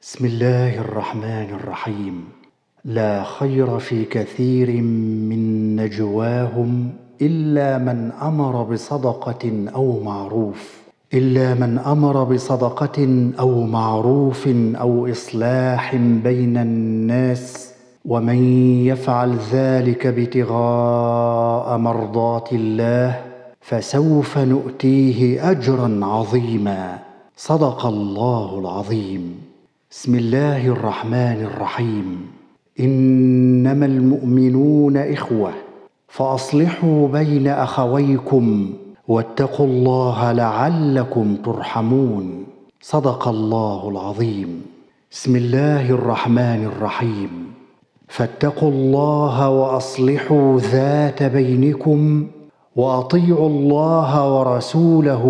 بسم الله الرحمن الرحيم. لا خير في كثير من نجواهم إلا من أمر بصدقة أو معروف أو إصلاح بين الناس، ومن يفعل ذلك ابتغاء مرضات الله فسوف نؤتيه أجرا عظيما. صدق الله العظيم. بسم الله الرحمن الرحيم. إنما المؤمنون إخوة فأصلحوا بين أخويكم واتقوا الله لعلكم ترحمون. صدق الله العظيم. بسم الله الرحمن الرحيم. فاتقوا الله وأصلحوا ذات بينكم وأطيعوا الله ورسوله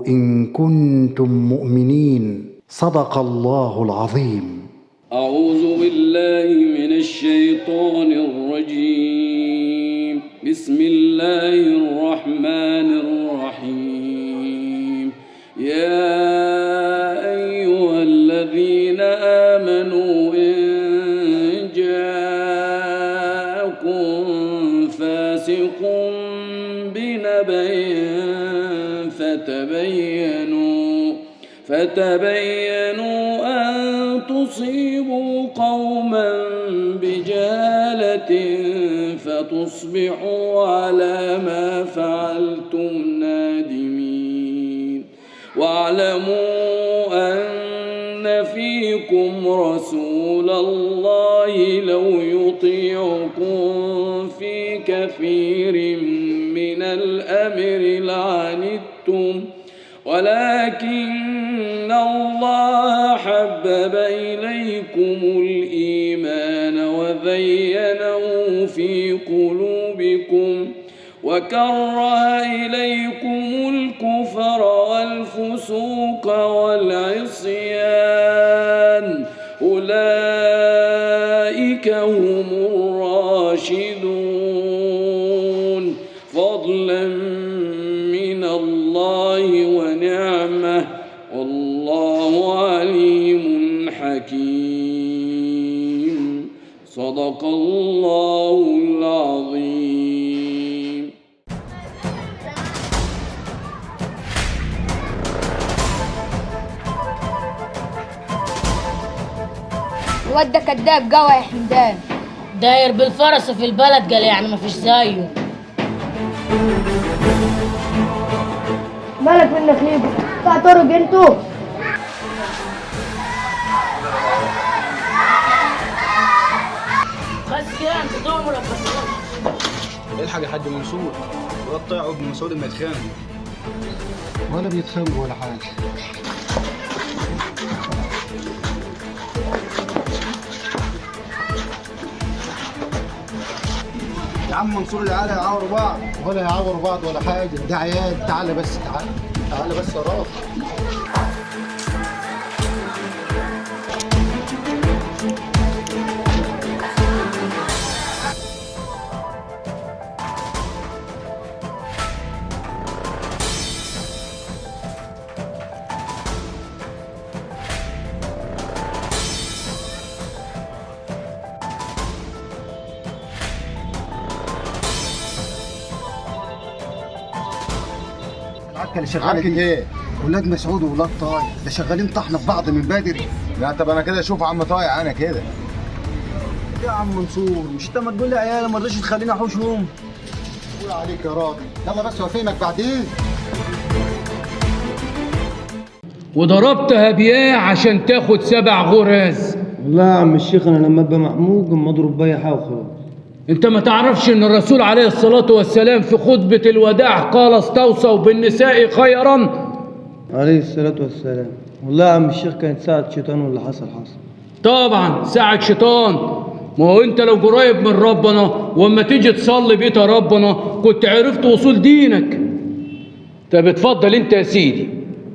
إن كنتم مؤمنين. صدق الله العظيم. أعوذ بالله من الشيطان الرجيم. بسم الله الرحمن الرحيم. يا أيها الذين آمنوا إن جاءكم فاسق بنبأ فتبينوا أن تصيبوا قوما بجهالة فتصبحوا على ما فعلتم نادمين. واعلموا أن فيكم رسول الله لو يطيعكم في كثير من الأمر لعنتم، ولكن الله حبب إليكم الإيمان وزينه في قلوبكم وكره إليكم الكفر والفسوق والعصيان، أولئك هم الراشدون فضلا من الله ونعمه، والله عليم حكيم. صدق الله العظيم. الواد ده كداب جوا يا حمدان. داير بالفرس في البلد، قال يعني مفيش زيه. مالك من نخيبه؟ بتاع طرق انتوا؟ بس كده انت تؤمرك بس. الحق يا حاج منصور، الواد طلع ابن مسعود ما يتخانقوا. ولا بيتخانقوا ولا حاجه. يا عم منصور العيال هيعوروا بعض. ولا يعوروا بعض ولا حاجه، ده عيال. تعالى بس، تعالى بس يا راجل. العكه اللي شغاله دي ايه؟ ولاد مسعود وولاد طايع، ده شغالين طحنه في بعض من بدري. لا طب انا كده اشوف عم طايع انا كده. يا عم منصور، مش انت ما تقول لي عيال ما رضيتش تخليني احوشهم؟ قول عليك يا راجل. يلا بس وافهمك بعدين. وضربتها بياه عشان تاخد 7 غرز. لا يا عم الشيخ، انا لما ابقى محمود اما اضرب بيا حاجه وخلاص. انت ما تعرفش ان الرسول عليه الصلاة والسلام في خطبة الوداع قال استوصوا بالنساء خيرا؟ عليه الصلاه والسلام. والله يا عم الشيخ كانت ساعه شيطان واللي حصل. طبعا ساعة شيطان. ما هو انت لو قريب من ربنا واما تيجي تصلي بيت ربنا كنت عرفت وصول دينك. طب اتفضل انت يا سيدي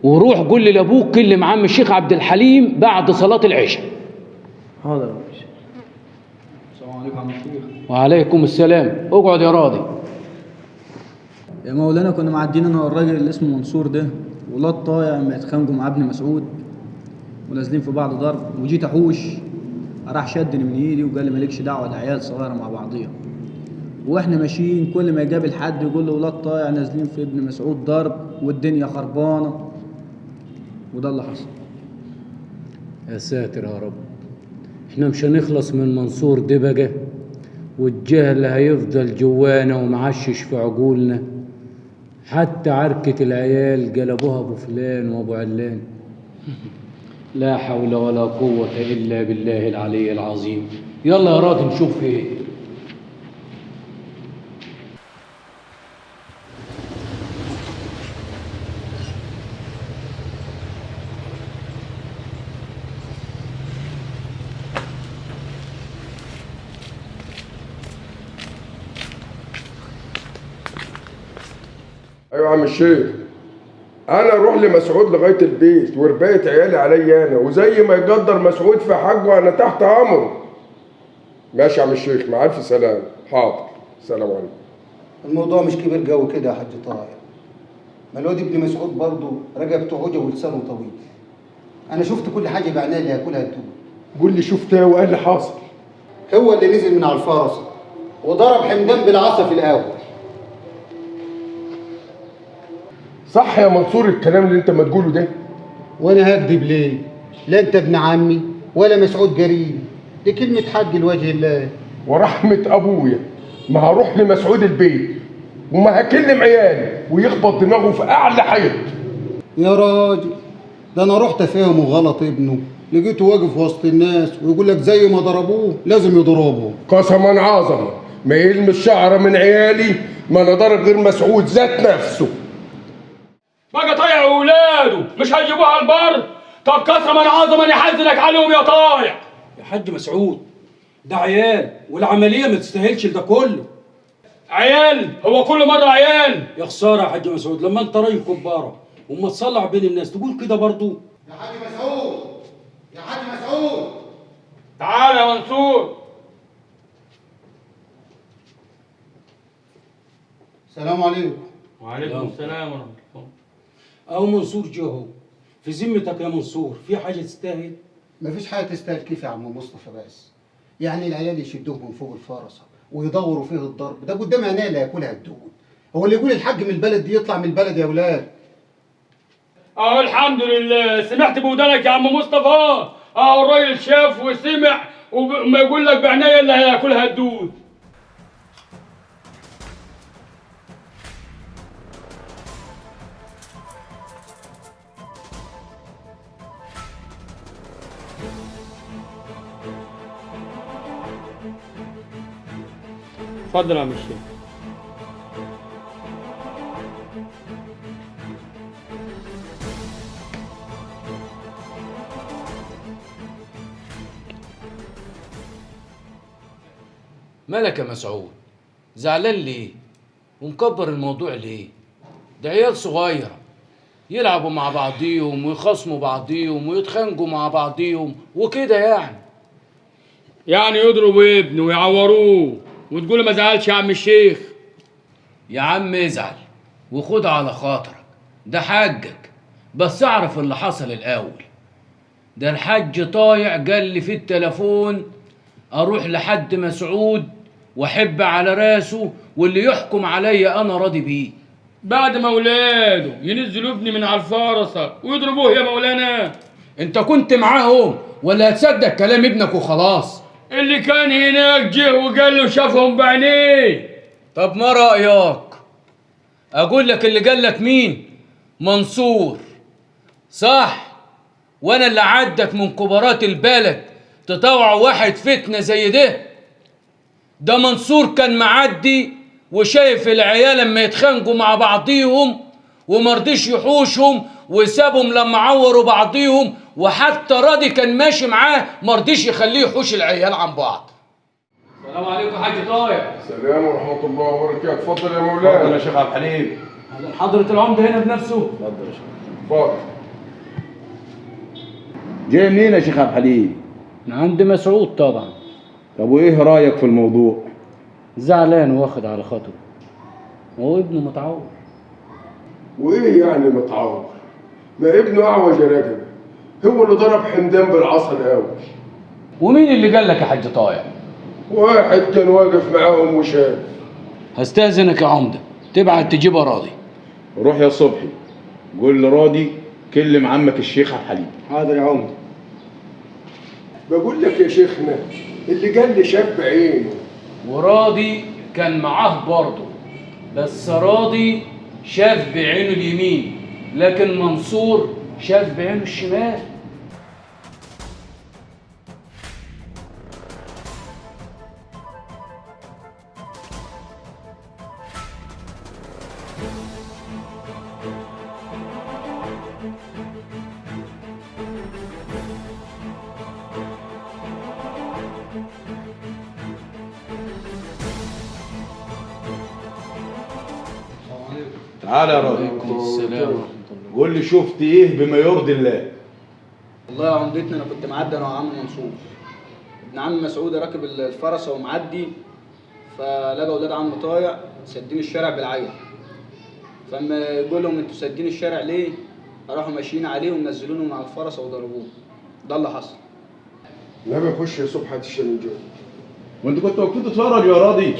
وروح قول لي لابوك كلم عم الشيخ عبد الحليم بعد صلاة العشاء. حاضر يا باشا. السلام عليكم يا عم الشيخ. وعليكم السلام. اقعد يا راضي. يا مولانا كنا معديين انا والراجل اللي اسمه منصور ده ولاد طايع ما يتخانقوا مع ابن مسعود، ونازلين في بعض ضرب، وجيت احوش راح شدني من ايدي وقال لي مالكش دعوه، ده عيال صغيره مع بعضيها. واحنا ماشيين كل ما يقابل حد يقول له ولاد طايع نازلين في ابن مسعود ضرب والدنيا خربانه، وده اللي حصل. يا ساتر يا رب، احنا مش هنخلص من منصور ده بقى، والجهل هيفضل جوانا ومعشش في عقولنا، حتى عركة العيال قلبوها ابو فلان وابو علان. لا حول ولا قوة الا بالله العلي العظيم. يلا يا راجل نشوف ايه. ايوه يا عم الشيخ، انا اروح لمسعود لغايه البيت وربايه عيالي عليا انا، وزي ما يقدر مسعود في حقه انا تحت امره. ماشي يا عم الشيخ، مع الف سلامه. حاضر، سلام عليكم. الموضوع مش كبير جو كده يا حاج طاهر. ما الواد ابن مسعود برضه رقبته عوجه ولسانه طويل. انا شفت كل حاجه بعينيا اللي هياكلها الدود. قول لي شفتها وايه اللي حاصل؟ هو اللي نزل من على الفرس وضرب حمدان بالعصا في الاول. صح يا منصور الكلام اللي انت ما تقوله ده؟ وانا هكذب ليه؟ لا انت ابن عمي ولا مسعود قريب، دي كلمه حق لوجه الله. ورحمه ابويا ما هروح لمسعود البيت وما هكلم عيالي ويخبط دماغه في اعلى حيط. يا راجل ده انا رحت افهمه غلط ابنه، لقيته واقف وسط الناس ويقول لك زي ما ضربوه لازم يضربه. قسما عظمه ما يلمس شعره من عيالي ما انا ضارب غير مسعود ذات نفسه. بقى طايع اولاده مش هيجيبوها البر؟ طب قسما عظما يحزنك عليهم يا طايع. يا حاج مسعود ده عيال والعمليه ما تستاهلش ده كله. عيال؟ هو كل مره عيال؟ يا خساره يا حاج مسعود، لما انت راجل كباره وما تصلع بين الناس تقول كده برضو. يا حاج مسعود، يا حاج مسعود، تعال يا منصور. السلام عليكم. وعليكم السلام ورحمه الله. اهو منصور جه في ذمتك يا منصور، في حاجه تستاهل؟ مفيش حاجه تستاهل كيف يا عم مصطفى، بس يعني العيال يشدوه من فوق الفرسه ويدوروا فيه الضرب، ده قدام عينيه اللي هياكلها الدود. هو اللي يقول الحاج من البلد دي يطلع من البلد يا ولاد. اهو الحمد لله سمعت بودانك يا عم مصطفى. اهو الراجل شاف وسمع وما يقول لك بعناية اللي هياكلها الدود. اتفضل يا عم الشيخ. مالك يا مسعود؟ زعلان ليه؟ ومكبر الموضوع ليه؟ ده عيال صغيرة يلعبوا مع بعضيهم ويخاصموا بعضيهم ويتخانقوا مع بعضيهم وكده يعني يضربوا ابنه ويعوروه وتقول ما زعلش يا عم الشيخ؟ يا عم ازعل وخد على خاطرك، ده حاجك، بس اعرف اللي حصل الاول. ده الحاج طايع قال لي في التليفون اروح لحد مسعود واحب على راسه واللي يحكم عليا انا راضي بيه. بعد ما اولاده ينزلوا ابني من على الفرسه ويضربوه يا مولانا؟ انت كنت معاهم ولا هتصدق كلام ابنك وخلاص؟ اللي كان هناك جه وقال له شافهم بعينيه. طب ما رايك اقول لك اللي قال لك مين؟ منصور، صح؟ وانا اللي عدك من كبارات البلد تطوع واحد فتنه زي ده منصور كان معدي وشايف العيال لما يتخانقوا مع بعضيهم ومرضيش يحوشهم وسابهم لما عوروا بعضيهم، وحتى راضي كان ماشي معاه مرضيش يخليه يحوش العيال عن بعض. السلام عليكم حاج طايع. السلام ورحمه الله وبركاته. اتفضل يا مولانا. اتفضل يا شيخ عبد الحليم. حضرة العمدة هنا بنفسه؟ اتفضل يا شيخ. اتفضل. جاي منين يا شيخ عبد الحليم؟ من عند مسعود طبعا. طب وايه رايك في الموضوع؟ زعلان واخد على خاطره، وهو ابنه متعور. وايه يعني متعور؟ ما ابنه اعوج رجل، هو اللي ضرب حمدان بالعصا الاول. ومين اللي قال لك يا حاج طايع؟ واحد كان واقف معاهم وشاف. هستأذنك يا عمدة تبعت تجيبها راضي. روح يا صبحي قول لراضي كلم عمك الشيخ عبد الحليم. حاضر يا عمده. بقول لك يا شيخنا اللي قال لي شاف بعينه. وراضي كان معاه برضه، بس راضي شاف بعينه اليمين لكن منصور شاف بعينه الشمال. تعالى يا راضي. عليكم السلام. قول لي شفت ايه بما يرضي الله؟ والله يا عمدتنا انا كنت معدي انا وعم منصور. ابن عم مسعود راكب الفرسه ومعدي، فلقى اولاد عم طايع سدين الشارع بالعيل. فاما يقول لهم انتوا سدين الشارع ليه؟ راحوا ماشيين عليه ومنزلونه من على الفرسه وضربوه. ده اللي حصل. نبي يخش يا صبحي الشمنجون. وانت كنت واقفين تتفرج يا راضي؟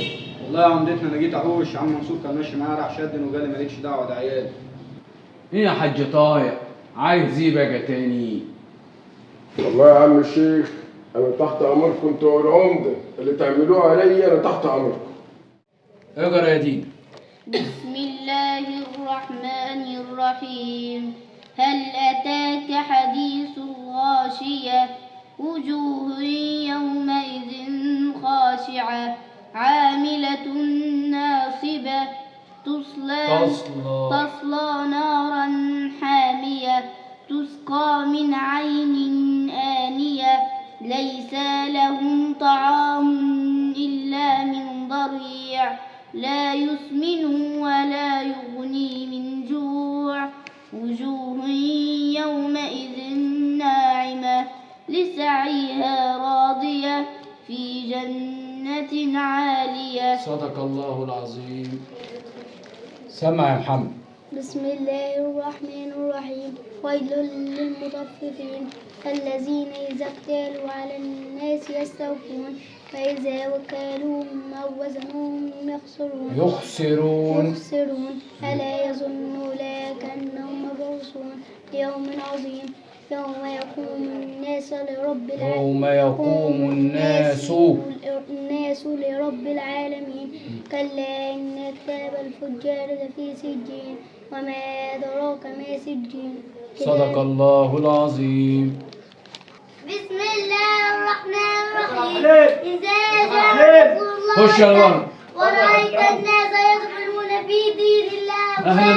والله يا عمدتنا انا جيت احوش، عم منصور كان ماشي معايا راح شدني وقال لي مالكش دعوه ده عيال. ايه يا حاج طايع عايز ايه بقى تاني؟ والله يا عم الشيخ انا تحت امركم انتوا العمده، اللي تعملوه عليا انا تحت امركم. اقرا يا دين. بسم الله الرحمن الرحيم. هل أتاك حديث الغاشية وجوه يومئذ خاشعة عاملة ناصبة تصلى نارا حامية تسقى من عين آنية ليس لهم طعام إلا من ضريع لا يسمن ولا يغني من جوع وجوه يومئذ ناعمة لسعيها راضية في جنة عالية. صدق الله العظيم. سمع يا محمد. بسم الله الرحمن الرحيم. ويل للمطففين الذين إذا اكتالوا على الناس يستوفون وإذا وكالوهم أو وزنوهم يخسرون. ألا يظن أولئك أنهم مبعوثون ليوم عظيم يوم يقوم الناس لرب العالمين. كلا إن كتاب الفجار لفي سجين وما أدراك ما سجين. صدق الله العظيم. بسم الله الرحمن الرحيم. إذا جاء رسول الله ورأيت الناس يدخلون في دين الله أهلا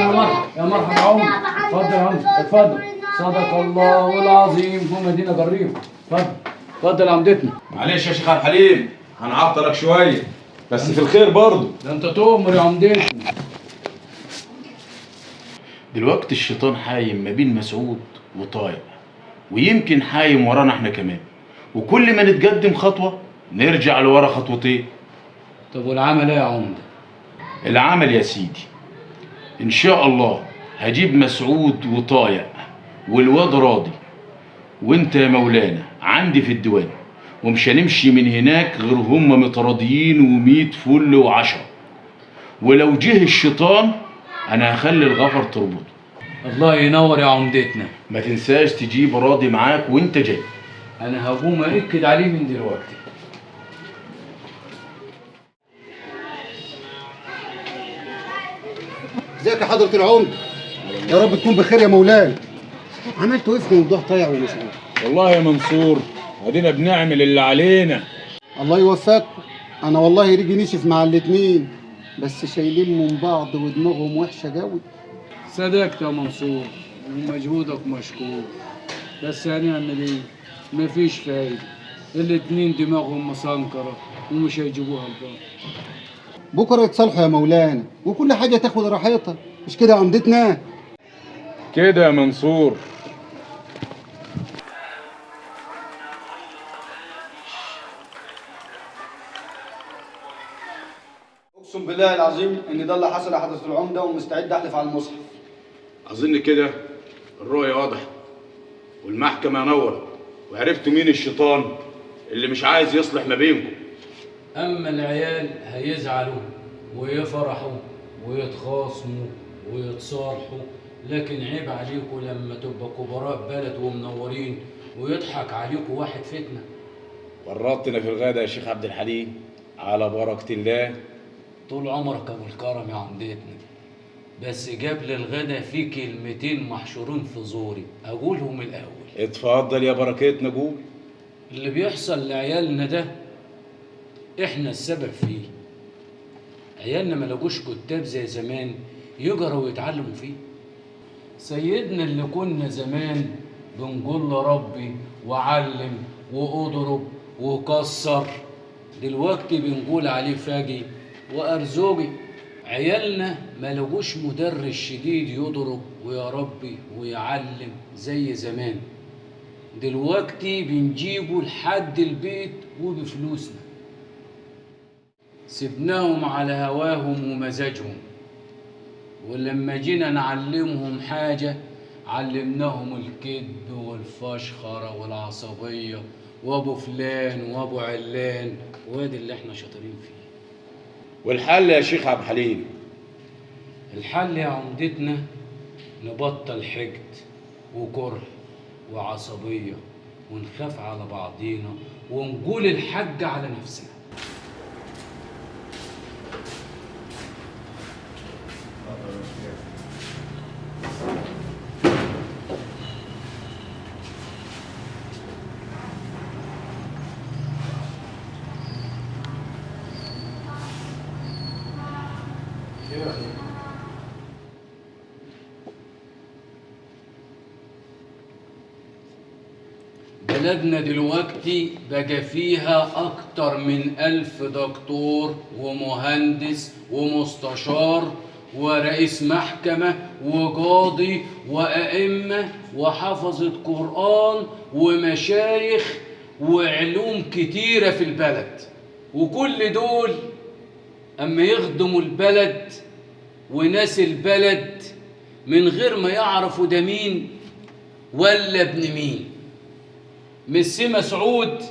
يا مرحبا عمر. اتفضل يا عمر اتفضل. صدق الله العظيم. هم دينا جريهم. اتفضل عمدتنا. معلش يا شيخ عبد الحليم هنعطلك شويه بس في الخير برضه. ده انت تؤمر يا عمدتنا. دلوقتي الشيطان حايم ما بين مسعود وطايع ويمكن حايم ورانا احنا كمان، وكل ما نتقدم خطوه نرجع لورا خطوتين. طب والعمل ايه يا عمده؟ العمل يا سيدي ان شاء الله هجيب مسعود وطايع والواد راضي وانت يا مولانا عندي في الديوان، ومش هنمشي من هناك غير هم متراضيين و100 فل و10. ولو جه الشيطان انا هخلي الغفر تربطه. الله ينور يا عمدتنا. ما تنساش تجيب راضي معاك وانت جاي. انا هقوم أأكد عليه من دلوقتي. ازيك يا حضرة العمدة؟ يا رب تكون بخير يا مولانا. عملتوا ايه في موضوع طايع ومسعود؟ والله يا منصور ادينا بنعمل اللي علينا. الله يوفقكم. انا والله ريجي نشف مع الاتنين بس شايلين من بعض ودماغهم وحشه قوي. صدقت يا منصور ومجهودك مشكور، بس هنعمل ايه؟ مفيش فايده، الاتنين دماغهم مسنكره ومش هيجيبوها لبعض. بكره يتصالحوا يا مولانا وكل حاجه تاخد راحتها، مش كده يا عمدتنا؟ كده يا منصور. اقسم بالله العظيم ان ده اللي حصل يا حضرة العمدة ومستعد احلف على المصحف. اظن كده الرؤية واضحة والمحكمة نورت وعرفتوا مين الشيطان اللي مش عايز يصلح ما بينكم. اما العيال هيزعلوا ويفرحوا ويتخاصموا ويتصالحوا، لكن عيب عليكم لما تبقى كبراء بلد ومنورين ويضحك عليكم واحد فتنه. ورطنا في الغدا يا شيخ عبد الحليم على بركة الله. طول عمرك ابو الكرم يا عمدتنا، بس قبل الغدا في كلمتين محشورين في زوري اقولهم الاول. اتفضل يا بركتنا قول. اللي بيحصل لعيالنا ده احنا السبب فيه. عيالنا ما لقوش كتاب زي زمان يقروا ويتعلموا فيه. سيدنا اللي كنا زمان بنقول له ربي وعلم واضرب وكسر، دلوقتي بنقول عليه فاجي وارزوجي. عيالنا ما لقوش مدرس شديد يضرب ويا ربي ويعلم زي زمان، دلوقتي بنجيبه لحد البيت وبفلوسنا. سبناهم على هواهم ومزاجهم، ولما جينا نعلمهم حاجة علمناهم الكذب والفشخرة والعصبية وابو فلان وابو علان، وادي اللي احنا شاطرين فيه. والحل يا شيخ عبد الحليم؟ الحل يا عمدتنا نبطل حقد وكره وعصبية ونخاف على بعضينا ونقول الحق على نفسنا. بلدنا دلوقتي بقى فيها أكتر من 1000 دكتور ومهندس ومستشار ورئيس محكمة وقاضي وأئمة وحفظة قرآن ومشايخ وعلوم كتيرة في البلد، وكل دول أما يخدموا البلد وناس البلد من غير ما يعرفوا ده مين ولا ابن مين. مسي مسعود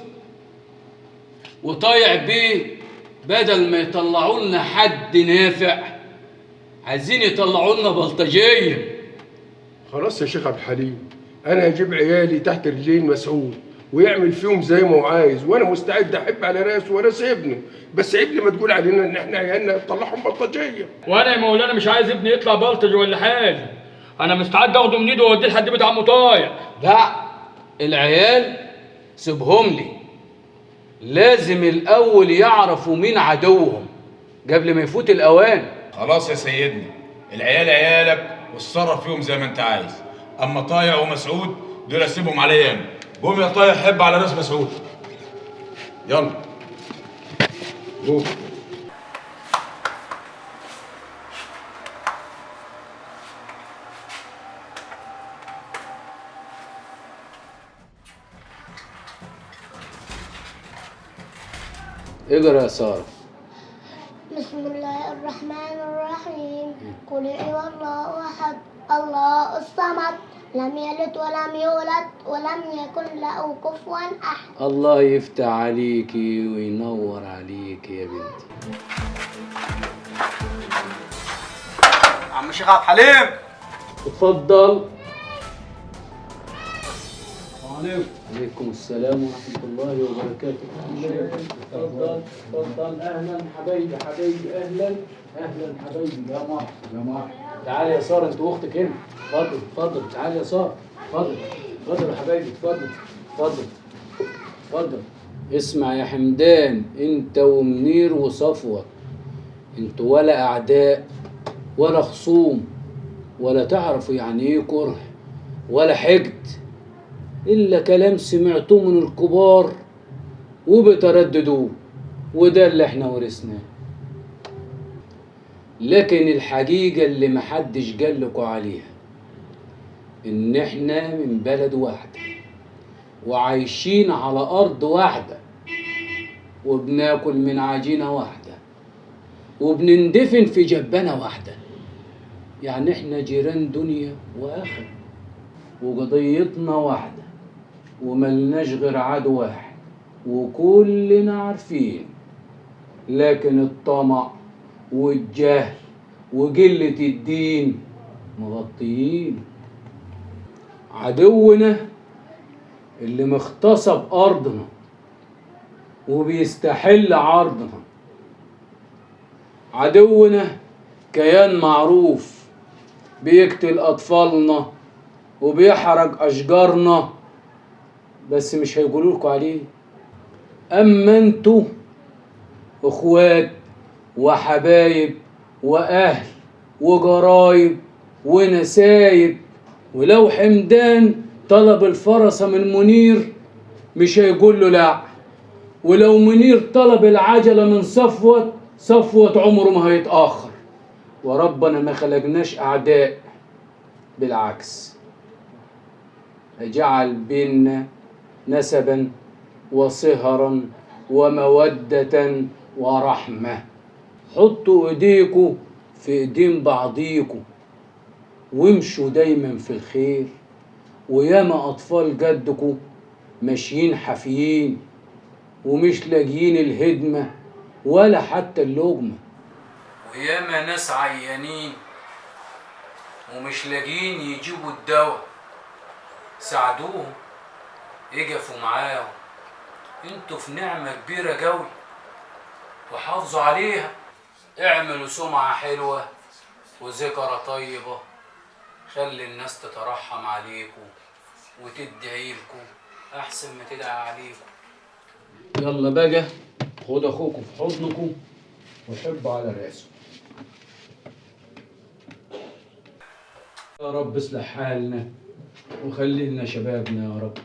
وطايع بيه بدل ما يطلعوا لنا حد نافع عايزين يطلعوا لنا بلطجيه. خلاص يا شيخ عبد الحليم، انا هجيب عيالي تحت رجلين مسعود ويعمل فيهم زي ما هو عايز، وانا مستعد احب على راسه وراس ابنه، بس عيب لما تقول علينا ان احنا عيالنا نطلعهم بلطجيه. وانا يا مولانا مش عايز ابني يطلع بلطج ولا حاجه، انا مستعد اخده من ايده واوديه لحد بيت عمه طايع. لا، العيال سيبهم لي، لازم الاول يعرفوا مين عدوهم قبل ما يفوت الاوان. خلاص يا سيدنا، العيال عيالك واتصرف فيهم زي ما انت عايز، اما طايع ومسعود دول اسيبهم عليا انا. قوم يا طايع حب على راس مسعود، يلا قوم. اقرا يا ساره. بسم الله الرحمن الرحيم. قل هو الله احد الله الصمد لم يلد ولم يولد ولم يكن له كفوا احد. الله يفتح عليكي وينور عليكي يا بنتي. عم الشيخ عبد الحليم اتفضل. عليكم السلام ورحمة الله وبركاته. اتفضل اتفضل. أهلا حبايبي حبايبي، أهلا أهلا حبايبي. يا مرحبا يا مرحبا. تعالي يا سارة، أنت وأختك هنا. اتفضل اتفضل. تعالي يا سارة، اتفضل اتفضل يا حبايبي، اتفضل اتفضل اتفضل. اسمع يا حمدان، أنت ومنير وصفوة، أنتوا ولا أعداء ولا خصوم ولا تعرفوا يعني إيه كره ولا حقد، إلا كلام سمعتوه من الكبار وبترددوه، وده اللي احنا ورثناه. لكن الحقيقة اللي محدش قالكوا عليها إن احنا من بلد واحدة وعايشين على أرض واحدة وبناكل من عجينة واحدة وبنندفن في جبانة واحدة، يعني احنا جيران دنيا وآخرة وقضيتنا واحدة. وملناش غير عدو واحد وكلنا عارفين، لكن الطمع والجهل وقلة الدين مغطيين. عدونا اللي مغتصب أرضنا وبيستحل عرضنا. عدونا كيان معروف بيقتل أطفالنا وبيحرق أشجارنا، بس مش هيقولولكوا عليه. أما انتوا اخوات وحبايب وأهل وجرايب ونسايب، ولو حمدان طلب الفرسة من منير مش هيقول له لا، ولو منير طلب العجلة من صفوت عمره ما هيتأخر. وربنا ما خلقناش أعداء، بالعكس جعل بيننا نسبا وصهرا ومودة ورحمة. حطوا ايديكوا في ايدين بعضيكوا وامشوا دايما في الخير. وياما اطفال جدكوا ماشيين حافيين ومش لاقيين الهدمة ولا حتى اللقمة، وياما ناس عيانين ومش لاقيين يجيبوا الدواء. ساعدوهم، اجفوا معاهم. انتوا في نعمة كبيرة قوي وحافظوا عليها. اعملوا سمعة حلوة وذكرى طيبة، خلي الناس تترحم عليكم وتدعي لكم احسن ما تدعي عليكم. يلا بقى خد اخوكم في حضنكم وحبوا على راسه. يا رب اصلح حالنا وخلي لنا شبابنا يا رب.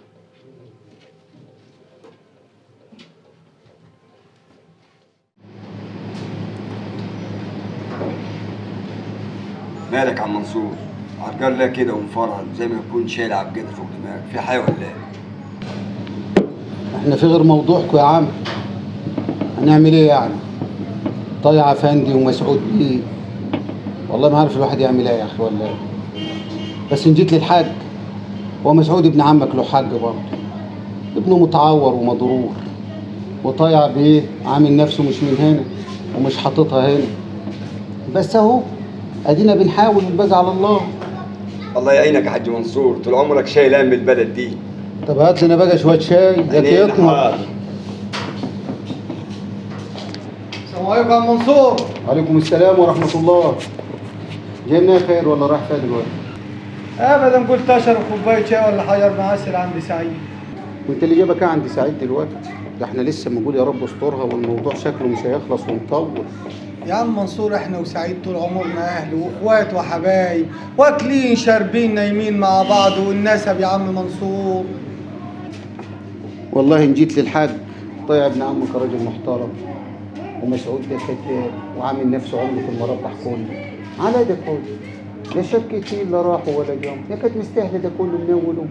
مالك يا عم منصور؟ عرجان لا كده ومفرهد زي ما يكون شايل عبجده فوق دماغك، في حاجه ولا ايه؟ احنا في غير موضوعكم يا عم. هنعمل ايه يعني؟ طايع افندي ومسعود بيه، والله ما عارف الواحد يعمل ايه يا اخي ولا ايه. بس ان جيت للحاج، هو مسعود ابن عمك له حاج برضه، ابنه متعور ومضرور، وطايع بيه عامل نفسه مش من هنا ومش حاططها هنا. بس اهو ادينا بنحاول والباقي على الله. الله يعينك يا حاج منصور، طول عمرك شايل هم البلد دي. طب هات لنا بقى شويه شاي ده يطمر. السلام عليكم يا عم منصور. وعليكم السلام ورحمه الله. جاي منين خير ولا رايح فين دلوقتي؟ ابدا قلت اشرب كوبايه شاي ولا حجر معسل عند سعيد. وانت اللي جابك عند سعيد دلوقتي؟ ده احنا لسه بنقول يا رب استرها والموضوع شكله مش هيخلص ومطول. يا عم منصور احنا وسعيد طول عمرنا اهل واخوات وحبايب، واكلين شاربين نايمين مع بعض والنسب يا عم منصور. والله ان جيت للحاج، طيع ابن عمك راجل محترم، ومسعود ده كذاب وعامل نفسه عمره في المربح كله. على ده كله لا شك فيه لا راحوا ولا جم، يا كانت مستاهله ده كله من اوله.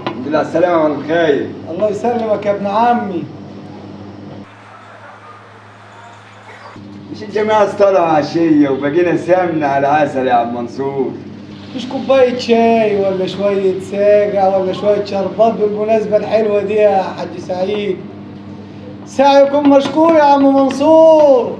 الحمد لله على السلامه يا عم خايف. الله يسلمك يا ابن عمي. مش الجماعه طلعوا عشيه وبقينا سمنه على عسل يا عم منصور؟ مش كوبايه شاي ولا شويه ساقع ولا شويه شربات بالمناسبه الحلوه دي يا حاج سعيد. سعيكم مشكور يا عم منصور.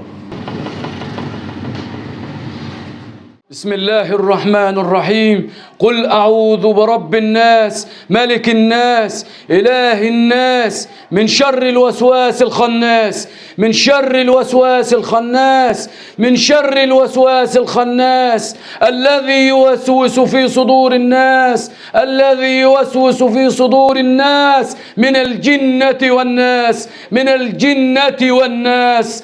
بسم الله الرحمن الرحيم. قل أعوذ برب الناس ملك الناس إله الناس من شر الوسواس الخناس من شر الوسواس الخناس من شر الوسواس الخناس الذي يوسوس في صدور الناس الذي يوسوس في صدور الناس من الجنة والناس من الجنة والناس.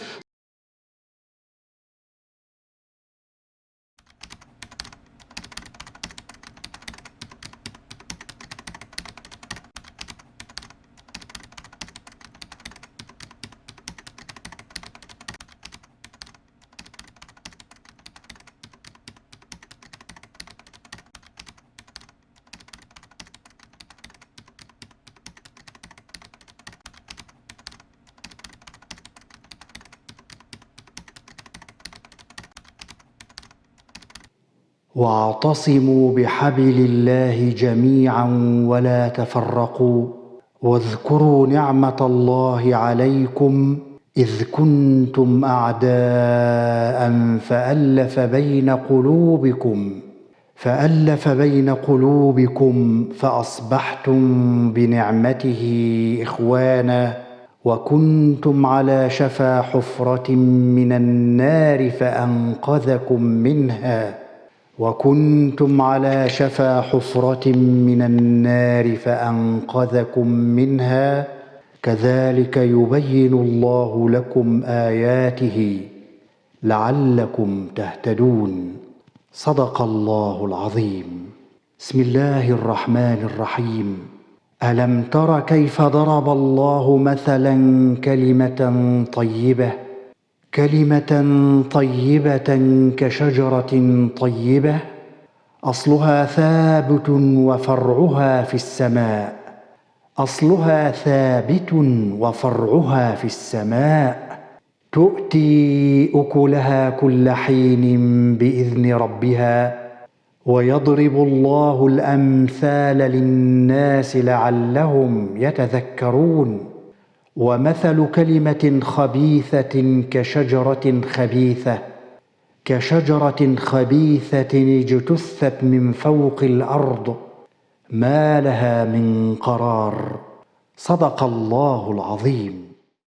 واعتصموا بحبل الله جميعا ولا تفرقوا واذكروا نعمة الله عليكم إذ كنتم أعداء فألف بين قلوبكم فأصبحتم بنعمته إخوانا وكنتم على شفا حفرة من النار فأنقذكم منها كذلك يبين الله لكم آياته لعلكم تهتدون. صدق الله العظيم. بسم الله الرحمن الرحيم. ألم تر كيف ضرب الله مثلا كلمة طيبة كشجرة طيبة أصلها ثابت وفرعها في السماء تؤتي أكلها كل حين بإذن ربها ويضرب الله الأمثال للناس لعلهم يتذكرون. ومثل كلمة خبيثة كشجرة خبيثة اجتثت من فوق الأرض ما لها من قرار. صدق الله العظيم.